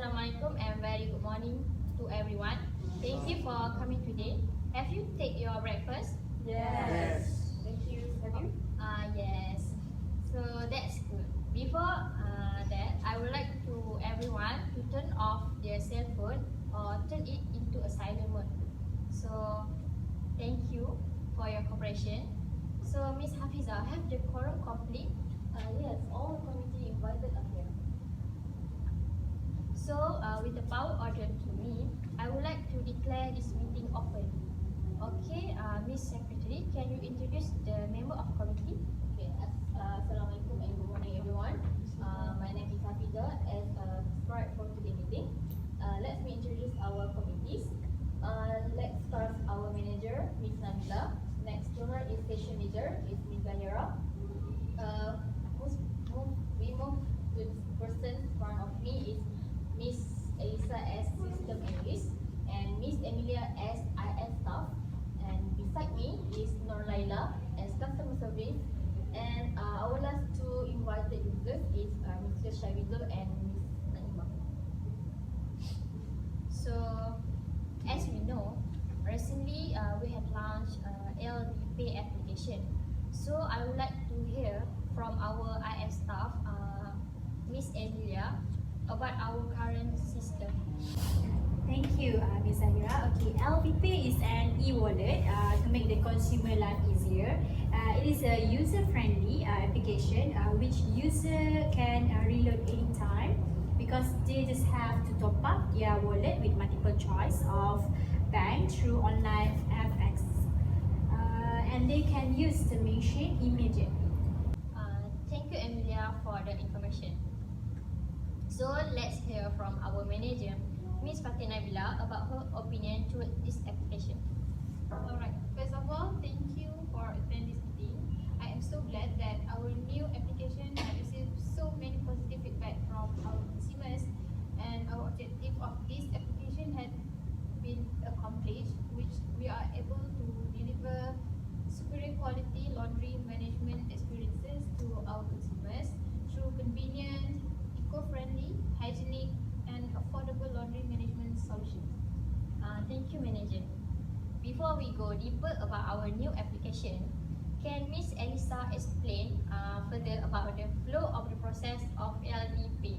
Assalamualaikum and very good morning to everyone. Thank you for coming today. Have you take your breakfast? Yes. Thank you. Have you? Yes. So that's good. Before that, I would like to everyone to turn off their cell phone or turn it into a silent mode. So thank you for your cooperation. So Miss Hafiza, have the quorum complete? Yes, all the committee invited are here. So, with the power order to me, I would like to declare this meeting open. Okay, Miss Secretary, can you introduce the member of committee? Okay, Assalamualaikum and good morning everyone. My name is Hafiza as prescribed for today's meeting. Let me introduce our committees. Let's start our manager, Miss Nabila. Next to her is station leader, is Miss Zahira. We move to the person in front of me is Miss Elisa as System Analyst and Miss Emilia as IS Staff, and beside me is Nur Laila as Customer Service, and our last two invited users is Mr. Shahidul and Miss Naima. So, as we know, recently we have launched LD Pay application. So, I would like to hear from our IS staff, Miss Emilia, about our current system. Thank you, Ms. Zahira. Okay, LVPay is an e-wallet to make the consumer life easier. It is a user-friendly application which user can reload anytime because they just have to top up their wallet with multiple choice of bank through online FX. And they can use the machine immediately. Thank you, Emilia, for the information. So let's hear from our manager, Miss Fatina Nabila, about her opinion toward this application. Alright, first of all, thank you for attending this meeting. I am so glad that our new application has received so many positive feedback from our consumers, and our objective of this application had been accomplished, which we are able to deliver superior quality laundry management experiences to our consumers through convenient, eco-friendly, hygienic, and affordable laundry management solutions. Thank you, manager. Before we go deeper about our new application, can Miss Elisa explain further about the flow of the process of LDP?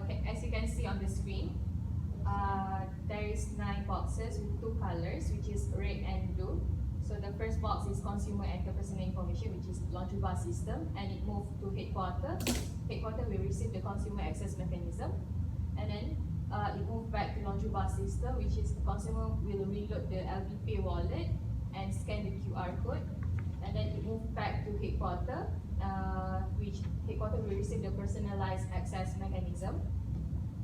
Okay, as you can see on the screen, there is 9 boxes with 2 colors, which is red and blue. So the first box is consumer enter personal information, which is laundry bar system, and it moved to headquarter. Headquarter will receive the consumer access mechanism, and then it moved back to laundry bar system, which is the consumer will reload the LVPay wallet and scan the QR code, and then it moved back to headquarter, which headquarter will receive the personalized access mechanism,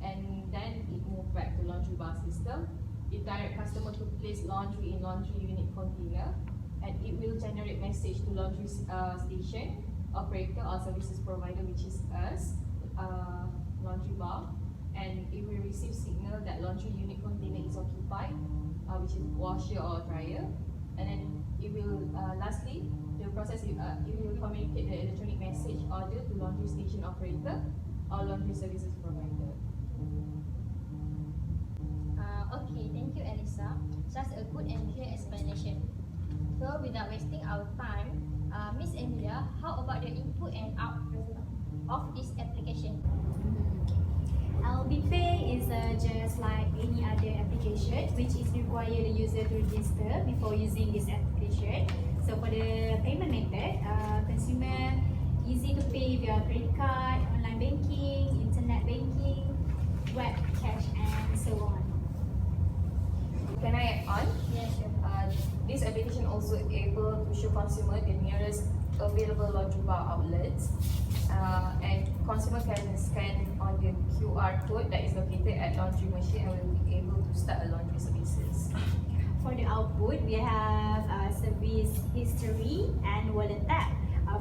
and then it moved back to laundry bar system. It direct customer to place laundry in laundry unit container, and it will generate message to laundry station operator or services provider, which is us, laundry bar, and it will receive signal that laundry unit container is occupied, which is washer or dryer, and then it will lastly the process it will communicate the electronic message order to laundry station operator or laundry services provider. Okay, thank you, Elisa. Just a good and clear explanation. So, without wasting our time, Miss Emilia, how about the input and output of this application? LVPay is just like any other application which is require the user to register before using this application. So for the payment method, consumer easy to pay via credit card, online banking, internet banking, web cash, and so on. Can I add on? Yes, sure. This application also able to show consumer the nearest available laundry bar outlets, and consumer can scan on the QR code that is located at laundry machine and will be able to start a laundry services. For the output, we have service history and wallet tab.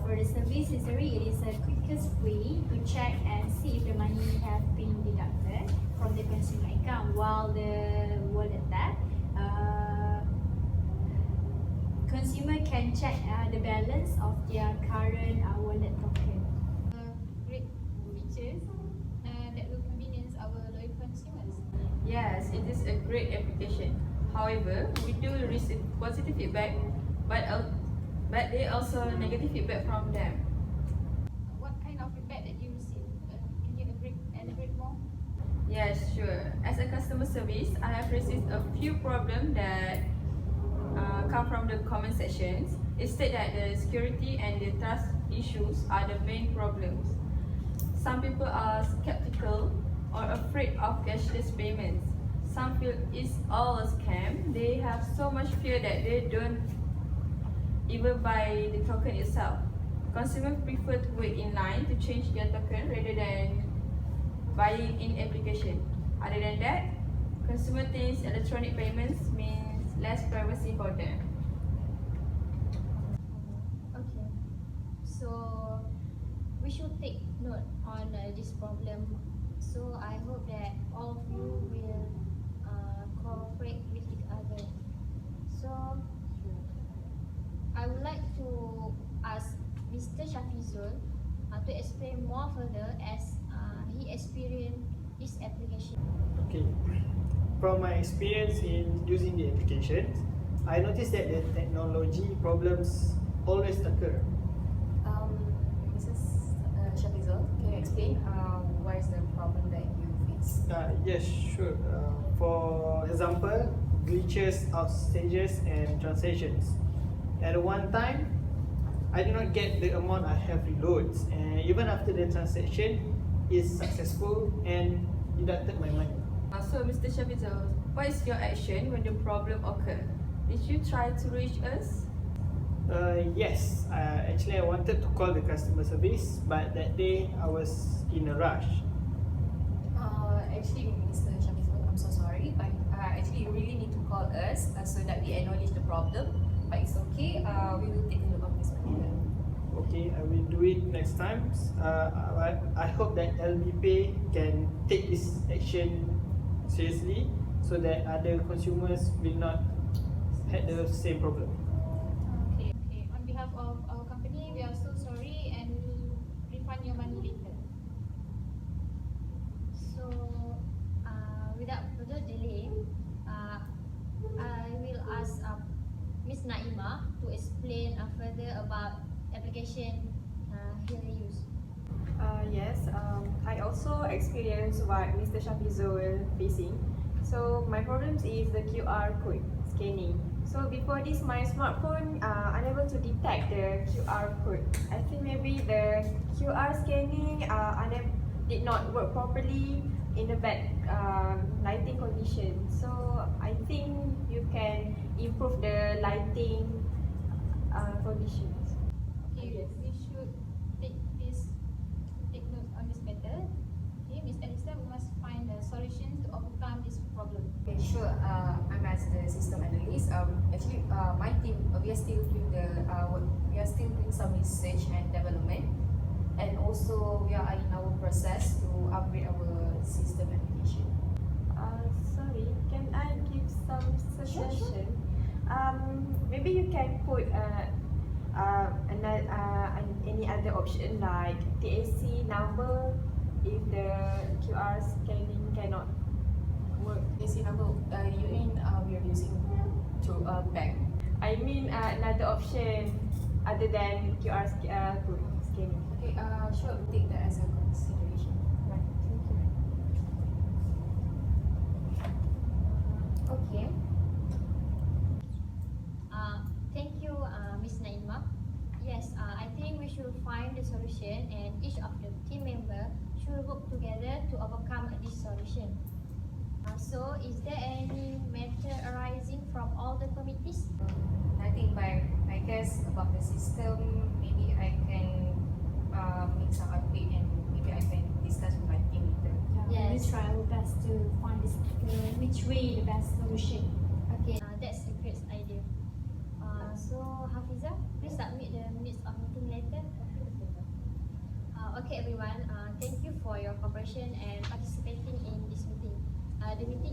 For the service history, it is the quickest way to check and see if the money have been deducted from the consumer account, while the wallet tab, consumer can check the balance of their current wallet token. Great features that will convenience our loyal consumers. is a great application. However, we do receive positive feedback, but they also negative feedback from them. What kind of feedback that you receive? Can you elaborate more? Yes, sure. As a customer service, I have received a few problems that come from the comment sections. It states that the security and the trust issues are the main problems. Some people are skeptical or afraid of cashless payments. Some feel it's all a scam. They have so much fear that they don't even buy the token itself. Consumers prefer to wait in line to change their token rather than buying in application. Other than that, consumer thinks electronic payments means less privacy for them. Okay. So we should take note on this problem. So I hope that all of you will cooperate with each other. So I would like to ask Mr. Shafizul to explain more further as he experienced this application. Okay. From my experience in using the applications, I noticed that the technology problems always occur. Mrs. Shafizul, can you explain what is the problem that you face? Yes, sure. For example, glitches, outstages, and transactions. At one time, I do not get the amount I have reloads, and even after the transaction is successful and deducted my money. So, Mr. Shafizul, what is your action when the problem occurred? Did you try to reach us? Yes, actually I wanted to call the customer service, but that day I was in a rush. Actually, Mr. Shafizul, I'm so sorry, but actually you really need to call us so that we acknowledge the problem. But it's okay, we will take a look of this matter. Okay, I will do it next time. I hope that LB Pay can take this action seriously so that other consumers will not have the same problem. Okay. On behalf of our company, we are so sorry and we will refund your money later. So without further delay, I will ask Miss Naima to explain further about application here used. Yes, I also experienced what Mr. Shafizul facing. So my problems is the QR code scanning. So before this, my smartphone unable to detect the QR code. I think maybe the QR scanning did not work properly in the bad lighting condition. So I think you can improve the lighting conditions. Okay, we should take note on this matter. Okay, Miss Elisa, we must find a solution to overcome this problem. Okay, sure. I'm as the system analyst. Actually, my team we are still doing some research and development, and also we are in our process to upgrade our system application. Sorry, can I give some suggestion? Maybe you can put any other option like TAC number if the QR scanning cannot work. TAC number, you mean we are using through a bank? I mean another option other than QR code scanning. Okay, sure, we'll take that as a consideration. Right, thank you. Okay. Thank you, Miss Naima. Yes, I think we should find the solution, and each of the team member should work together to overcome this solution. So, is there any matter arising from all the committees? Nothing, but I guess about the system, maybe I can make some update and maybe I can discuss with my team later. Yeah, Yes. we try our best to find which way the best solution. Okay, that's a great idea. So, Hafiza, please submit the minutes of meeting later. Okay, everyone. Thank you for your cooperation and participating in this meeting. The meeting